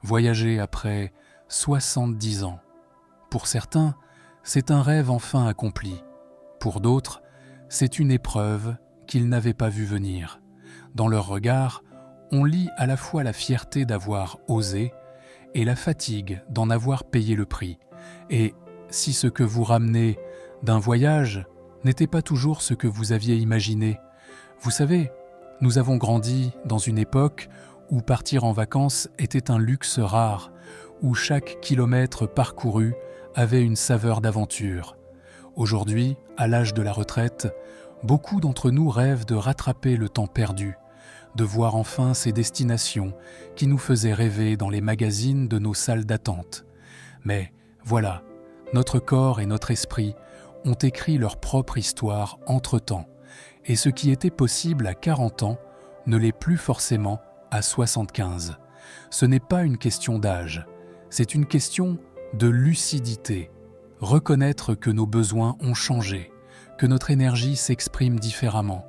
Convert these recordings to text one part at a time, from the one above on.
voyager après 70 ans. Pour certains, c'est un rêve enfin accompli. Pour d'autres, c'est une épreuve qu'ils n'avaient pas vue venir. Dans leur regard, on lit à la fois la fierté d'avoir osé et la fatigue d'en avoir payé le prix. Et si ce que vous ramenez d'un voyage n'était pas toujours ce que vous aviez imaginé, vous savez, nous avons grandi dans une époque où partir en vacances était un luxe rare, où chaque kilomètre parcouru avait une saveur d'aventure. Aujourd'hui, à l'âge de la retraite, beaucoup d'entre nous rêvent de rattraper le temps perdu, de voir enfin ces destinations qui nous faisaient rêver dans les magazines de nos salles d'attente. Mais voilà, notre corps et notre esprit ont écrit leur propre histoire entre-temps, et ce qui était possible à 40 ans ne l'est plus forcément à 75. Ce n'est pas une question d'âge, c'est une question de lucidité. Reconnaître que nos besoins ont changé, que notre énergie s'exprime différemment,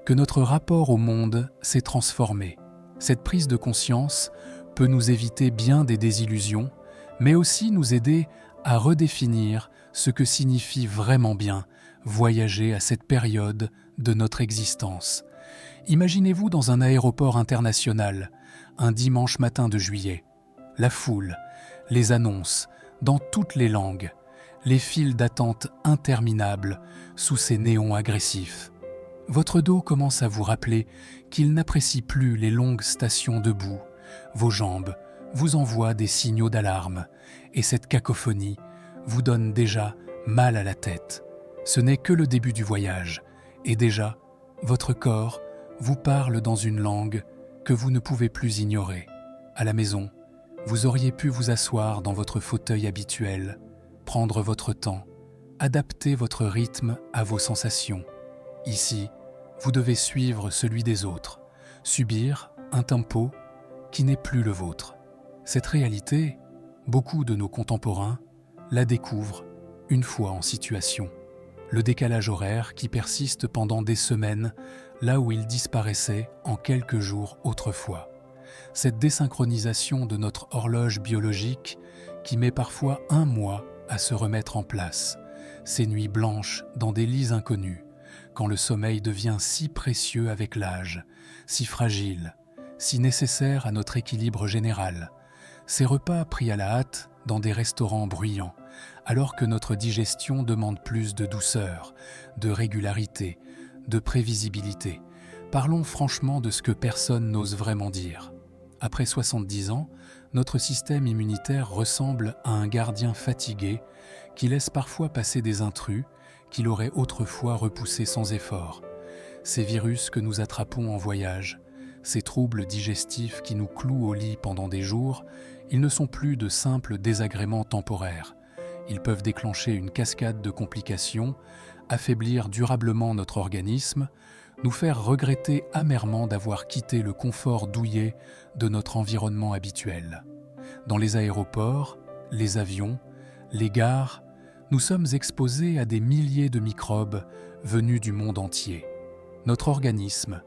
que notre rapport au monde s'est transformé. Cette prise de conscience peut nous éviter bien des désillusions, mais aussi nous aider à redéfinir ce que signifie vraiment bien voyager à cette période de notre existence. Imaginez-vous dans un aéroport international, un dimanche matin de juillet. La foule, les annonces, dans toutes les langues, les files d'attente interminables sous ces néons agressifs. Votre dos commence à vous rappeler qu'il n'apprécie plus les longues stations debout. Vos jambes vous envoient des signaux d'alarme et cette cacophonie vous donne déjà mal à la tête. Ce n'est que le début du voyage et déjà, votre corps vous parle dans une langue que vous ne pouvez plus ignorer. À la maison, vous auriez pu vous asseoir dans votre fauteuil habituel, prendre votre temps, adapter votre rythme à vos sensations. Ici, vous devez suivre celui des autres, subir un tempo qui n'est plus le vôtre. Cette réalité, beaucoup de nos contemporains la découvrent une fois en situation. Le décalage horaire qui persiste pendant des semaines, là où il disparaissait en quelques jours autrefois. Cette désynchronisation de notre horloge biologique qui met parfois 1 mois à se remettre en place. Ces nuits blanches dans des lits inconnus, quand le sommeil devient si précieux avec l'âge, si fragile, si nécessaire à notre équilibre général. Ces repas pris à la hâte dans des restaurants bruyants, alors que notre digestion demande plus de douceur, de régularité, de prévisibilité. Parlons franchement de ce que personne n'ose vraiment dire. Après 70 ans, notre système immunitaire ressemble à un gardien fatigué qui laisse parfois passer des intrus qu'il aurait autrefois repoussés sans effort. Ces virus que nous attrapons en voyage, ces troubles digestifs qui nous clouent au lit pendant des jours, ils ne sont plus de simples désagréments temporaires. Ils peuvent déclencher une cascade de complications, affaiblir durablement notre organisme, nous faire regretter amèrement d'avoir quitté le confort douillet de notre environnement habituel. Dans les aéroports, les avions, les gares, nous sommes exposés à des milliers de microbes venus du monde entier. Notre organisme,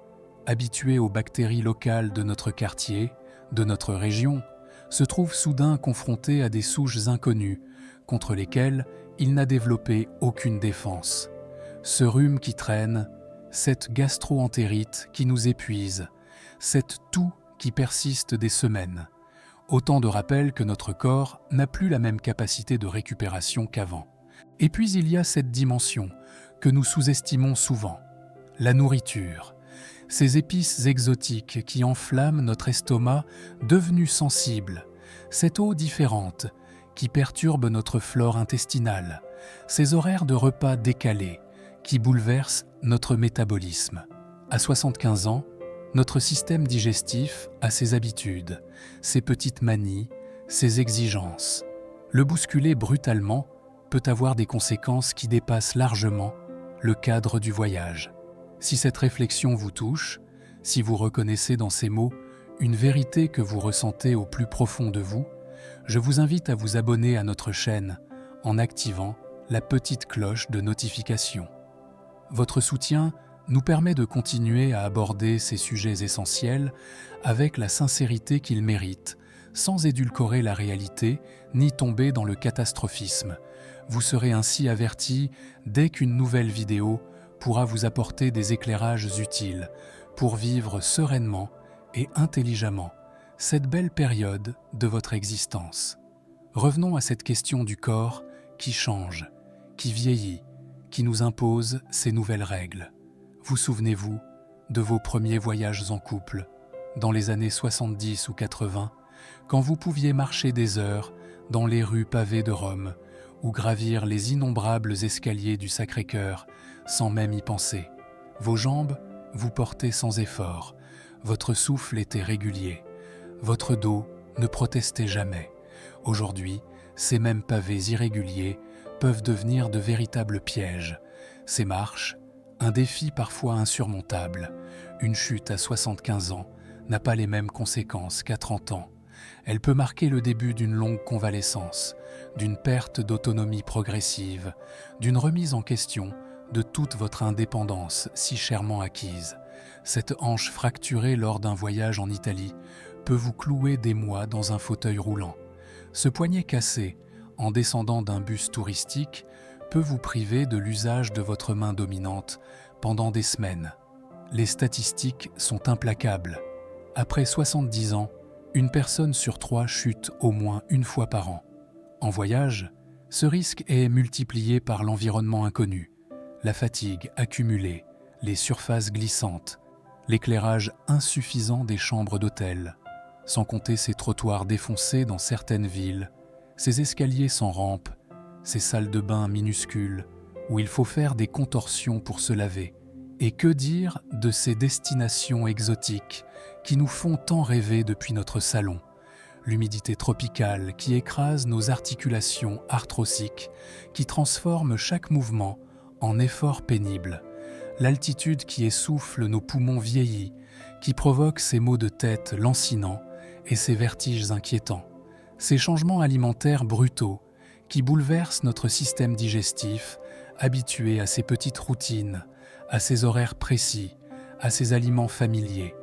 habitué aux bactéries locales de notre quartier, de notre région, se trouve soudain confronté à des souches inconnues contre lesquelles il n'a développé aucune défense. Ce rhume qui traîne, cette gastro-entérite qui nous épuise, cette toux qui persiste des semaines. Autant de rappels que notre corps n'a plus la même capacité de récupération qu'avant. Et puis il y a cette dimension que nous sous-estimons souvent, la nourriture. Ces épices exotiques qui enflamment notre estomac devenu sensible, cette eau différente qui perturbe notre flore intestinale, ces horaires de repas décalés qui bouleversent notre métabolisme. À 75 ans, notre système digestif a ses habitudes, ses petites manies, ses exigences. Le bousculer brutalement peut avoir des conséquences qui dépassent largement le cadre du voyage. Si cette réflexion vous touche, si vous reconnaissez dans ces mots une vérité que vous ressentez au plus profond de vous, je vous invite à vous abonner à notre chaîne en activant la petite cloche de notification. Votre soutien nous permet de continuer à aborder ces sujets essentiels avec la sincérité qu'ils méritent, sans édulcorer la réalité ni tomber dans le catastrophisme. Vous serez ainsi averti dès qu'une nouvelle vidéo pourra vous apporter des éclairages utiles pour vivre sereinement et intelligemment cette belle période de votre existence. Revenons à cette question du corps qui change, qui vieillit, qui nous impose ces nouvelles règles. Vous souvenez-vous de vos premiers voyages en couple, dans les années 70 ou 80, quand vous pouviez marcher des heures dans les rues pavées de Rome ou gravir les innombrables escaliers du Sacré-Cœur sans même y penser. Vos jambes vous portaient sans effort, votre souffle était régulier, votre dos ne protestait jamais. Aujourd'hui, ces mêmes pavés irréguliers peuvent devenir de véritables pièges. Ces marches, un défi parfois insurmontable. Une chute à 75 ans n'a pas les mêmes conséquences qu'à 30 ans. Elle peut marquer le début d'une longue convalescence, d'une perte d'autonomie progressive, d'une remise en question de toute votre indépendance si chèrement acquise. Cette hanche fracturée lors d'un voyage en Italie peut vous clouer des mois dans un fauteuil roulant. Ce poignet cassé, en descendant d'un bus touristique, peut vous priver de l'usage de votre main dominante pendant des semaines. Les statistiques sont implacables. Après 70 ans, une personne sur 3 chute au moins une fois par an. En voyage, ce risque est multiplié par l'environnement inconnu, la fatigue accumulée, les surfaces glissantes, l'éclairage insuffisant des chambres d'hôtel, sans compter ces trottoirs défoncés dans certaines villes, ces escaliers sans rampe, ces salles de bain minuscules où il faut faire des contorsions pour se laver. Et que dire de ces destinations exotiques qui nous font tant rêver depuis notre salon? L'humidité tropicale qui écrase nos articulations arthrosiques, qui transforme chaque mouvement en effort pénible. L'altitude qui essouffle nos poumons vieillis, qui provoque ces maux de tête lancinants et ces vertiges inquiétants. Ces changements alimentaires brutaux qui bouleversent notre système digestif, habitué à ces petites routines, à ces horaires précis, à ces aliments familiers.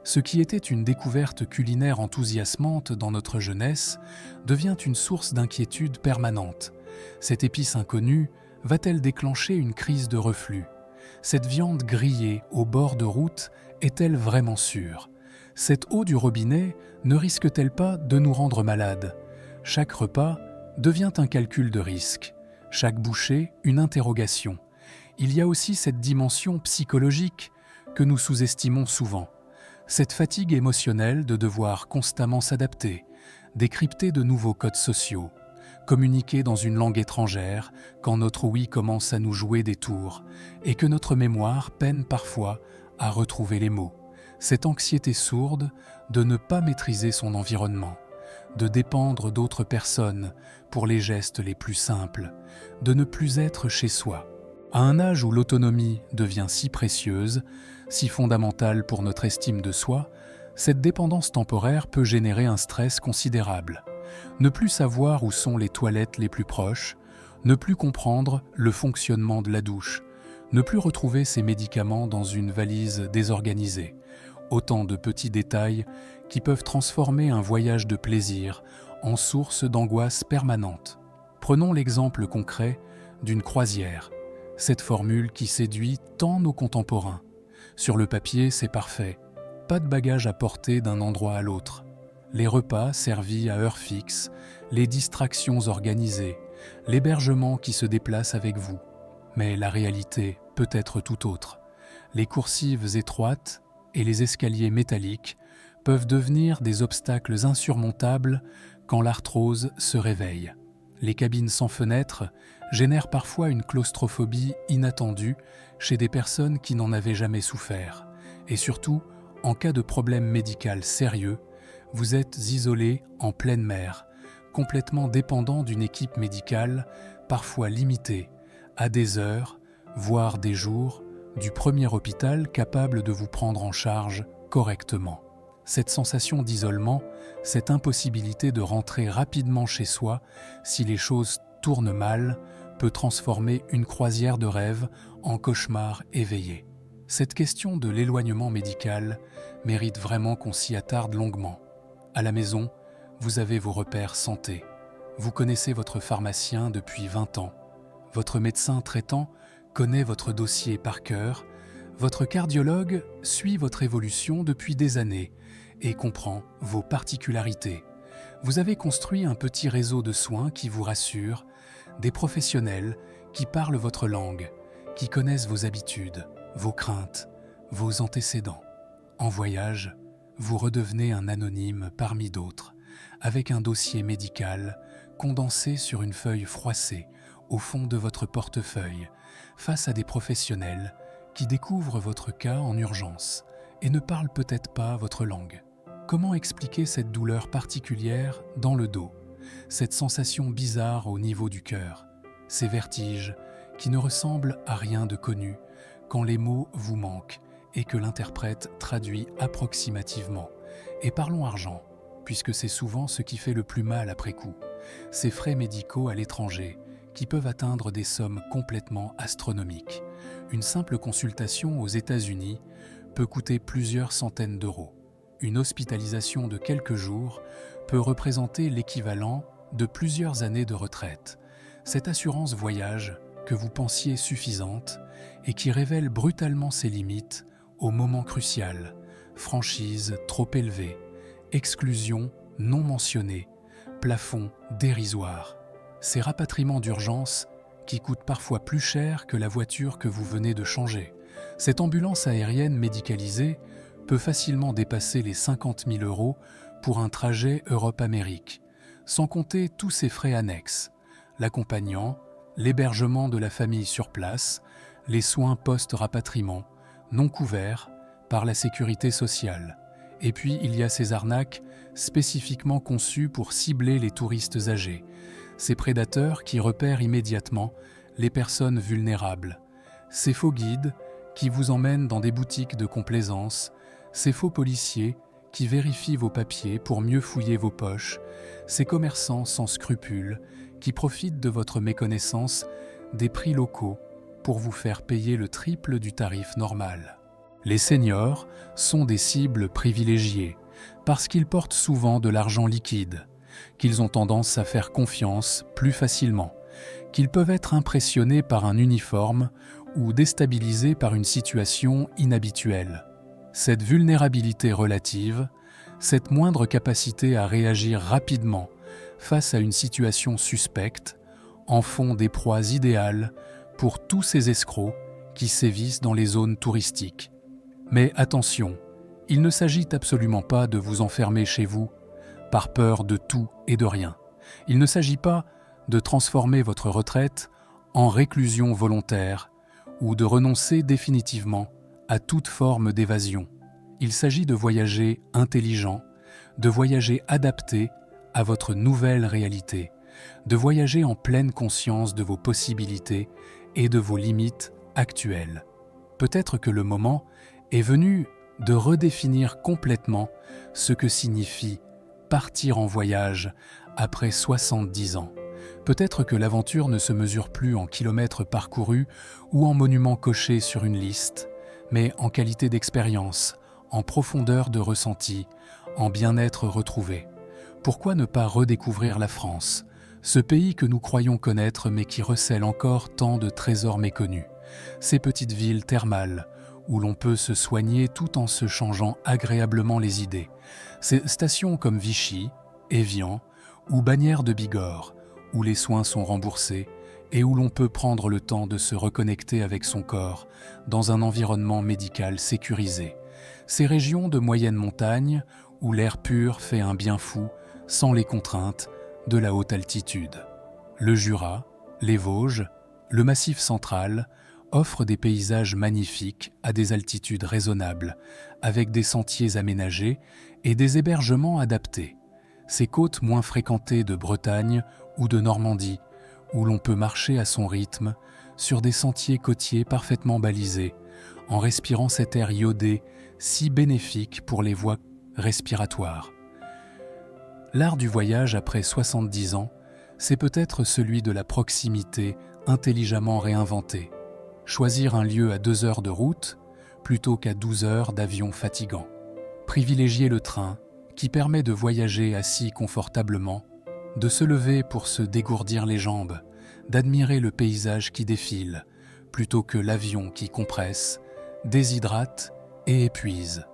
Ce qui était une découverte culinaire enthousiasmante dans notre jeunesse devient une source d'inquiétude permanente. Cette épice inconnue va-t-elle déclencher une crise de reflux? Cette viande grillée au bord de route est-elle vraiment sûre? Cette eau du robinet ne risque-t-elle pas de nous rendre malades? Chaque repas devient un calcul de risque, chaque bouchée une interrogation. Il y a aussi cette dimension psychologique que nous sous-estimons souvent. Cette fatigue émotionnelle de devoir constamment s'adapter, décrypter de nouveaux codes sociaux, communiquer dans une langue étrangère quand notre ouïe commence à nous jouer des tours et que notre mémoire peine parfois à retrouver les mots. Cette anxiété sourde de ne pas maîtriser son environnement, de dépendre d'autres personnes pour les gestes les plus simples, de ne plus être chez soi. À un âge où l'autonomie devient si précieuse, si fondamentale pour notre estime de soi, cette dépendance temporaire peut générer un stress considérable. Ne plus savoir où sont les toilettes les plus proches, ne plus comprendre le fonctionnement de la douche, ne plus retrouver ses médicaments dans une valise désorganisée. Autant de petits détails qui peuvent transformer un voyage de plaisir en source d'angoisse permanente. Prenons l'exemple concret d'une croisière, cette formule qui séduit tant nos contemporains. Sur le papier, c'est parfait. Pas de bagages à porter d'un endroit à l'autre. Les repas servis à heure fixe, les distractions organisées, l'hébergement qui se déplace avec vous. Mais la réalité peut être tout autre. Les coursives étroites et les escaliers métalliques peuvent devenir des obstacles insurmontables quand l'arthrose se réveille. Les cabines sans fenêtres génèrent parfois une claustrophobie inattendue chez des personnes qui n'en avaient jamais souffert. Et surtout, en cas de problème médical sérieux, vous êtes isolé en pleine mer, complètement dépendant d'une équipe médicale, parfois limitée, à des heures, voire des jours, du premier hôpital capable de vous prendre en charge correctement. Cette sensation d'isolement, cette impossibilité de rentrer rapidement chez soi si les choses tournent mal, peut transformer une croisière de rêve en cauchemar éveillé. Cette question de l'éloignement médical mérite vraiment qu'on s'y attarde longuement. À la maison, vous avez vos repères santé. Vous connaissez votre pharmacien depuis 20 ans. Votre médecin traitant connaît votre dossier par cœur. Votre cardiologue suit votre évolution depuis des années et comprend vos particularités. Vous avez construit un petit réseau de soins qui vous rassure, des professionnels qui parlent votre langue, qui connaissent vos habitudes, vos craintes, vos antécédents. En voyage, vous redevenez un anonyme parmi d'autres, avec un dossier médical condensé sur une feuille froissée au fond de votre portefeuille, face à des professionnels qui découvrent votre cas en urgence et ne parlent peut-être pas votre langue. Comment expliquer cette douleur particulière dans le dos, cette sensation bizarre au niveau du cœur, ces vertiges qui ne ressemblent à rien de connu quand les mots vous manquent et que l'interprète traduit approximativement. Et parlons argent, puisque c'est souvent ce qui fait le plus mal après coup. Ces frais médicaux à l'étranger, qui peuvent atteindre des sommes complètement astronomiques. Une simple consultation aux États-Unis peut coûter plusieurs centaines d'euros. Une hospitalisation de quelques jours peut représenter l'équivalent de plusieurs années de retraite. Cette assurance voyage, que vous pensiez suffisante et qui révèle brutalement ses limites au moment crucial, franchise trop élevée, exclusion non mentionnée, plafond dérisoire. Ces rapatriements d'urgence qui coûtent parfois plus cher que la voiture que vous venez de changer. Cette ambulance aérienne médicalisée peut facilement dépasser les 50 000 € pour un trajet Europe-Amérique, sans compter tous ses frais annexes, l'accompagnant, l'hébergement de la famille sur place, les soins post-rapatriement, non couverts par la sécurité sociale. Et puis il y a ces arnaques spécifiquement conçues pour cibler les touristes âgés, ces prédateurs qui repèrent immédiatement les personnes vulnérables, ces faux guides qui vous emmènent dans des boutiques de complaisance, ces faux policiers qui vérifient vos papiers pour mieux fouiller vos poches, ces commerçants sans scrupules qui profitent de votre méconnaissance des prix locaux pour vous faire payer le triple du tarif normal. Les seniors sont des cibles privilégiées parce qu'ils portent souvent de l'argent liquide, qu'ils ont tendance à faire confiance plus facilement, qu'ils peuvent être impressionnés par un uniforme ou déstabilisés par une situation inhabituelle. Cette vulnérabilité relative, cette moindre capacité à réagir rapidement face à une situation suspecte, en font des proies idéales pour tous ces escrocs qui sévissent dans les zones touristiques. Mais attention, il ne s'agit absolument pas de vous enfermer chez vous par peur de tout et de rien. Il ne s'agit pas de transformer votre retraite en réclusion volontaire ou de renoncer définitivement à toute forme d'évasion. Il s'agit de voyager intelligent, de voyager adapté à votre nouvelle réalité, de voyager en pleine conscience de vos possibilités et de vos limites actuelles. Peut-être que le moment est venu de redéfinir complètement ce que signifie partir en voyage après 70 ans. Peut-être que l'aventure ne se mesure plus en kilomètres parcourus ou en monuments cochés sur une liste, mais en qualité d'expérience, en profondeur de ressenti, en bien-être retrouvé. Pourquoi ne pas redécouvrir la France, ce pays que nous croyons connaître mais qui recèle encore tant de trésors méconnus, ces petites villes thermales où l'on peut se soigner tout en se changeant agréablement les idées, ces stations comme Vichy, Évian ou Bagnères de Bigorre, où les soins sont remboursés et où l'on peut prendre le temps de se reconnecter avec son corps dans un environnement médical sécurisé. Ces régions de moyenne montagne où l'air pur fait un bien fou sans les contraintes de la haute altitude. Le Jura, les Vosges, le Massif central offrent des paysages magnifiques à des altitudes raisonnables, avec des sentiers aménagés et des hébergements adaptés. Ces côtes moins fréquentées de Bretagne ou de Normandie, où l'on peut marcher à son rythme, sur des sentiers côtiers parfaitement balisés, en respirant cet air iodé si bénéfique pour les voies respiratoires. L'art du voyage après 70 ans, c'est peut-être celui de la proximité intelligemment réinventée. Choisir un lieu à 2 heures de route plutôt qu'à 12 heures d'avion fatigant. Privilégier le train qui permet de voyager assis confortablement, de se lever pour se dégourdir les jambes, d'admirer le paysage qui défile, plutôt que l'avion qui compresse, déshydrate et épuise.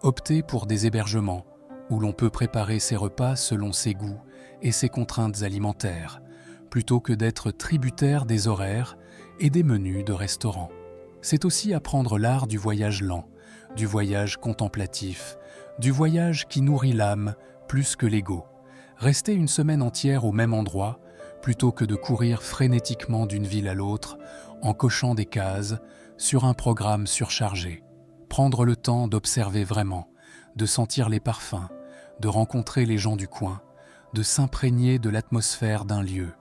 Optez pour des hébergements où l'on peut préparer ses repas selon ses goûts et ses contraintes alimentaires, plutôt que d'être tributaire des horaires et des menus de restaurants. C'est aussi apprendre l'art du voyage lent, du voyage contemplatif, du voyage qui nourrit l'âme plus que l'ego. Rester une semaine entière au même endroit, plutôt que de courir frénétiquement d'une ville à l'autre, en cochant des cases, sur un programme surchargé. Prendre le temps d'observer vraiment, de sentir les parfums, de rencontrer les gens du coin, de s'imprégner de l'atmosphère d'un lieu.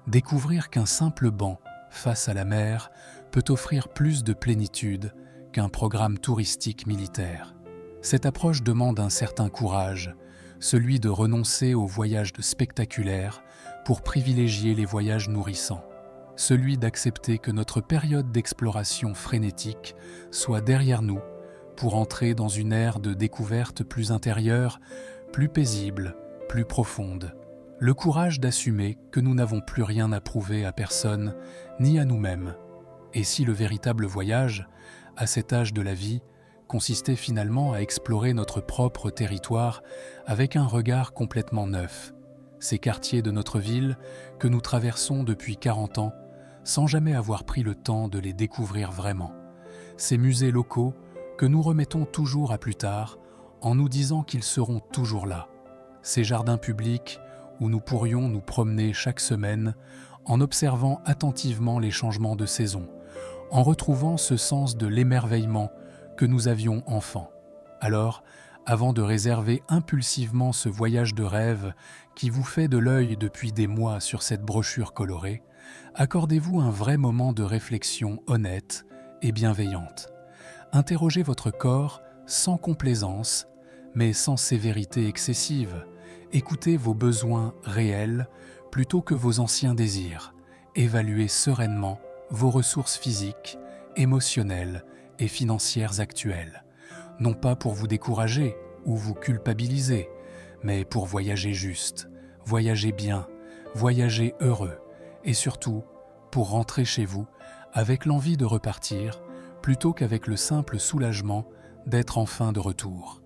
Découvrir qu'un simple banc face à la mer peut offrir plus de plénitude qu'un programme touristique militaire. Cette approche demande un certain courage, celui de renoncer aux voyages spectaculaires pour privilégier les voyages nourrissants, celui d'accepter que notre période d'exploration frénétique soit derrière nous pour entrer dans une ère de découverte plus intérieure, plus paisible, plus profonde. Le courage d'assumer que nous n'avons plus rien à prouver à personne, ni à nous-mêmes. Et si le véritable voyage, à cet âge de la vie, consistait finalement à explorer notre propre territoire avec un regard complètement neuf, ces quartiers de notre ville que nous traversons depuis 40 ans sans jamais avoir pris le temps de les découvrir vraiment, ces musées locaux que nous remettons toujours à plus tard en nous disant qu'ils seront toujours là, ces jardins publics où nous pourrions nous promener chaque semaine en observant attentivement les changements de saison, en retrouvant ce sens de l'émerveillement que nous avions enfant. Alors, avant de réserver impulsivement ce voyage de rêve qui vous fait de l'œil depuis des mois sur cette brochure colorée, accordez-vous un vrai moment de réflexion honnête et bienveillante. Interrogez votre corps sans complaisance, mais sans sévérité excessive. Écoutez vos besoins réels plutôt que vos anciens désirs. Évaluez sereinement vos ressources physiques, émotionnelles et financières actuelles. Non pas pour vous décourager ou vous culpabiliser, mais pour voyager juste, voyager bien, voyager heureux et surtout pour rentrer chez vous avec l'envie de repartir plutôt qu'avec le simple soulagement d'être enfin de retour.